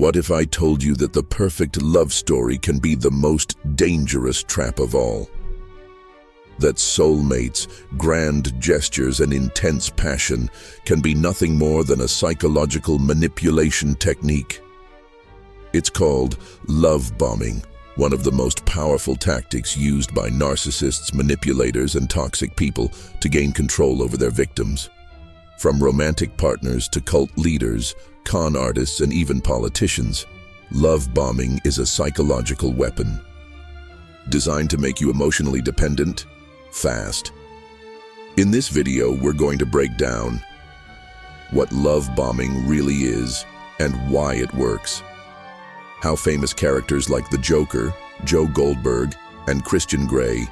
What if I told you that the perfect love story can be the most dangerous trap of all? That soulmates, grand gestures, and intense passion can be nothing more than a psychological manipulation technique. It's called love bombing, one of the most powerful tactics used by narcissists, manipulators, and toxic people to gain control over their victims. From romantic partners to cult leaders, con artists, and even politicians, love bombing is a psychological weapon designed to make you emotionally dependent, fast. In this video, we're going to break down what love bombing really is and why it works, how famous characters like the Joker, Joe Goldberg, and Christian Grey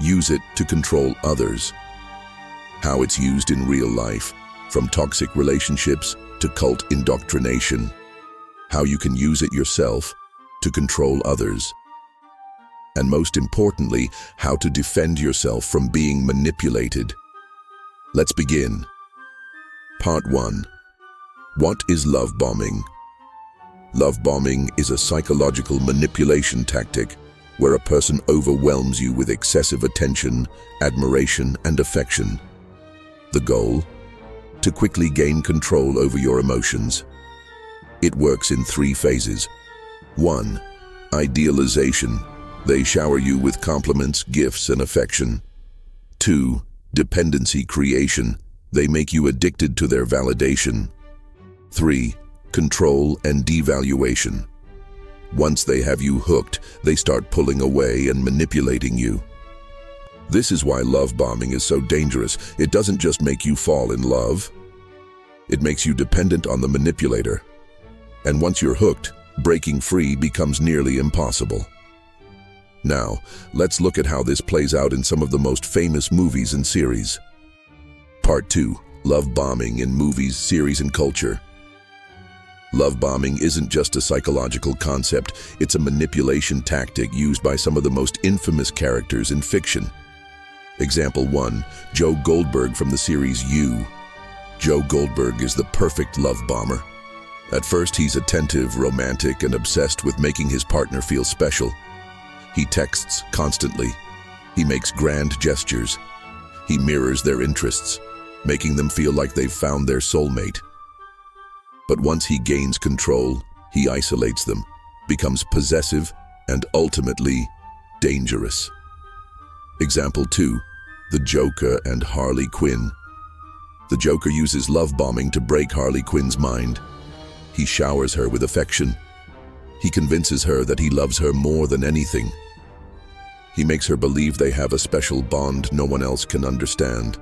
use it to control others, how it's used in real life, from toxic relationships to cult indoctrination, how you can use it yourself to control others, and most importantly, how to defend yourself from being manipulated. Let's begin. Part 1. What is love bombing? Love bombing is a psychological manipulation tactic where a person overwhelms you with excessive attention, admiration, and affection. The goal? To quickly gain control over your emotions. It works in 3 phases. 1. Idealization. They shower you with compliments, gifts, and affection. 2. Dependency creation. They make you addicted to their validation. 3. Control and devaluation. Once they have you hooked, they start pulling away and manipulating you. This is why love bombing is so dangerous. It doesn't just make you fall in love. It makes you dependent on the manipulator. And once you're hooked, breaking free becomes nearly impossible. Now, let's look at how this plays out in some of the most famous movies and series. Part 2. Love bombing in movies, series, and culture. Love bombing isn't just a psychological concept, it's a manipulation tactic used by some of the most infamous characters in fiction. Example 1. Joe Goldberg from the series You. Joe Goldberg is the perfect love bomber. At first, he's attentive, romantic, and obsessed with making his partner feel special. He texts constantly. He makes grand gestures. He mirrors their interests, making them feel like they've found their soulmate. But once he gains control, he isolates them, becomes possessive, and ultimately dangerous. Example 2. The Joker and Harley Quinn. The Joker uses love bombing to break Harley Quinn's mind. He showers her with affection. He convinces her that he loves her more than anything. He makes her believe they have a special bond no one else can understand.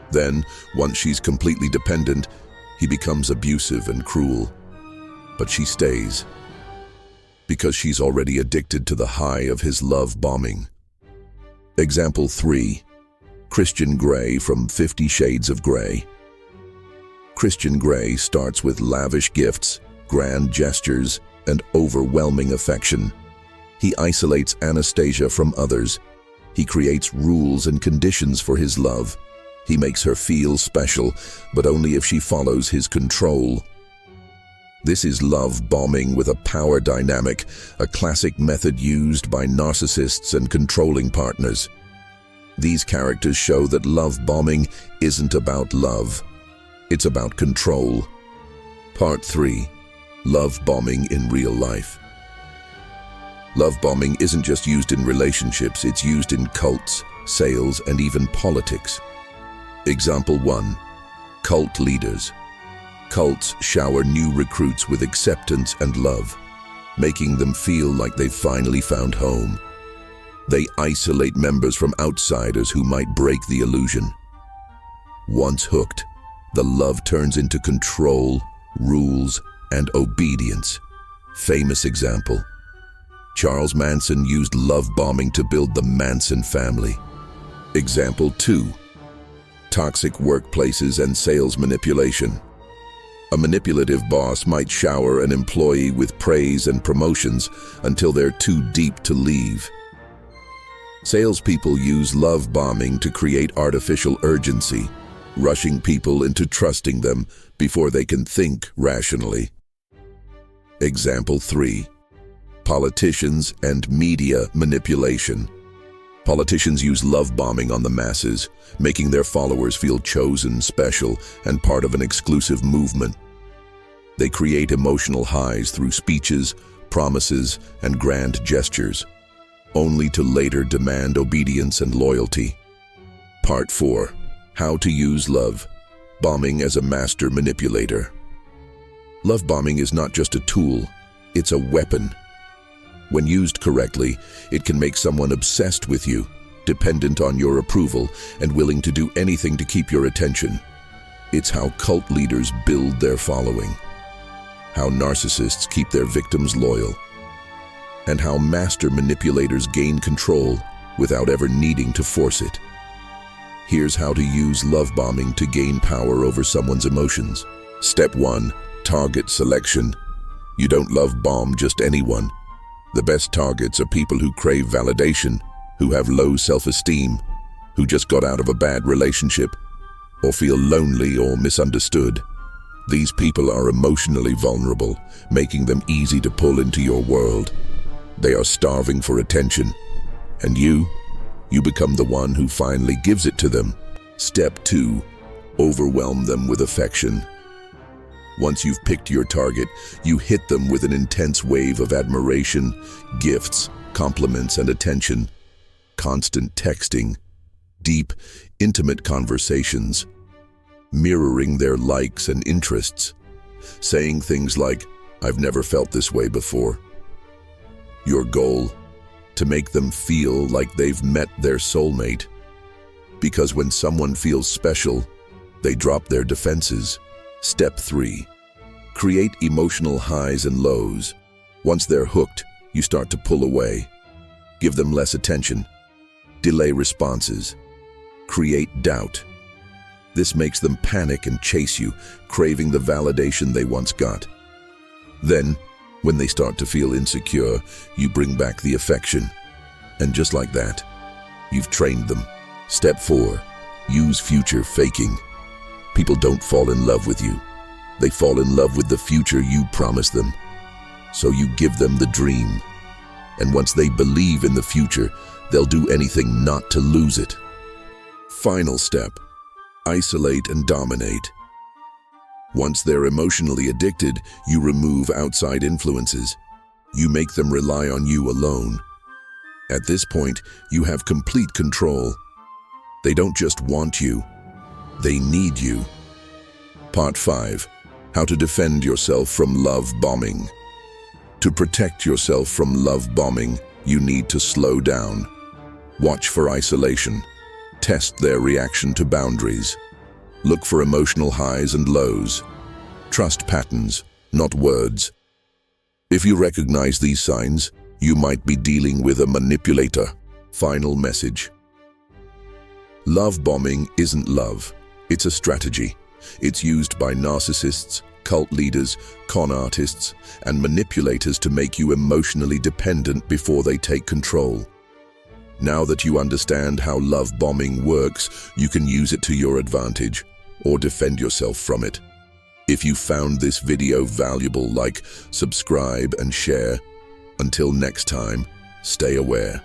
Then, once she's completely dependent, he becomes abusive and cruel. But she stays, because she's already addicted to the high of his love bombing. Example 3. Christian Grey from 50 Shades of Grey. Christian Grey starts with lavish gifts, grand gestures, and overwhelming affection. He isolates Anastasia from others. He creates rules and conditions for his love. He makes her feel special, but only if she follows his control. This is love bombing with a power dynamic, a classic method used by narcissists and controlling partners. These characters show that love bombing isn't about love. It's about control. Part 3. Love bombing in real life. Love bombing isn't just used in relationships, it's used in cults, sales, and even politics. Example 1. Cult leaders. Cults shower new recruits with acceptance and love, making them feel like they've finally found home. They isolate members from outsiders who might break the illusion. Once hooked, the love turns into control, rules, and obedience. Famous example. Charles Manson used love bombing to build the Manson family. Example 2. Toxic workplaces and sales manipulation. A manipulative boss might shower an employee with praise and promotions until they're too deep to leave. Salespeople use love bombing to create artificial urgency, rushing people into trusting them before they can think rationally. Example 3. Politicians and media manipulation. Politicians use love bombing on the masses, making their followers feel chosen, special, and part of an exclusive movement. They create emotional highs through speeches, promises, and grand gestures, only to later demand obedience and loyalty. Part 4. How to use love bombing as a master manipulator. Love bombing is not just a tool, it's a weapon. When used correctly, it can make someone obsessed with you, dependent on your approval, and willing to do anything to keep your attention. It's how cult leaders build their following, how narcissists keep their victims loyal, and how master manipulators gain control without ever needing to force it. Here's how to use love bombing to gain power over someone's emotions. Step 1. Target selection. You don't love bomb just anyone. The best targets are people who crave validation, who have low self-esteem, who just got out of a bad relationship, or feel lonely or misunderstood. These people are emotionally vulnerable, making them easy to pull into your world. They are starving for attention, and you become the one who finally gives it to them. Step 2. Overwhelm them with affection. Once you've picked your target, you hit them with an intense wave of admiration, gifts, compliments, and attention. Constant texting, deep, intimate conversations, mirroring their likes and interests, saying things like, "I've never felt this way before." Your goal? To make them feel like they've met their soulmate. Because when someone feels special, they drop their defenses. Step 3. Create emotional highs and lows. Once they're hooked, you start to pull away. Give them less attention. Delay responses. Create doubt. This makes them panic and chase you, craving the validation they once got. Then, when they start to feel insecure, you bring back the affection. And just like that, you've trained them. Step 4. Use future faking. People don't fall in love with you. They fall in love with the future you promise them. So you give them the dream. And once they believe in the future, they'll do anything not to lose it. Final step. Isolate and dominate. Once they're emotionally addicted, you remove outside influences. You make them rely on you alone. At this point, you have complete control. They don't just want you, they need you. Part 5. How to defend yourself from love bombing. To protect yourself from love bombing, you need to slow down. Watch for isolation. Test their reaction to boundaries. Look for emotional highs and lows. Trust patterns, not words. If you recognize these signs, you might be dealing with a manipulator. Final message. Love bombing isn't love. It's a strategy. It's used by narcissists, cult leaders, con artists, and manipulators to make you emotionally dependent before they take control. Now that you understand how love bombing works, you can use it to your advantage or defend yourself from it. If you found this video valuable, like, subscribe, and share. Until next time, stay aware.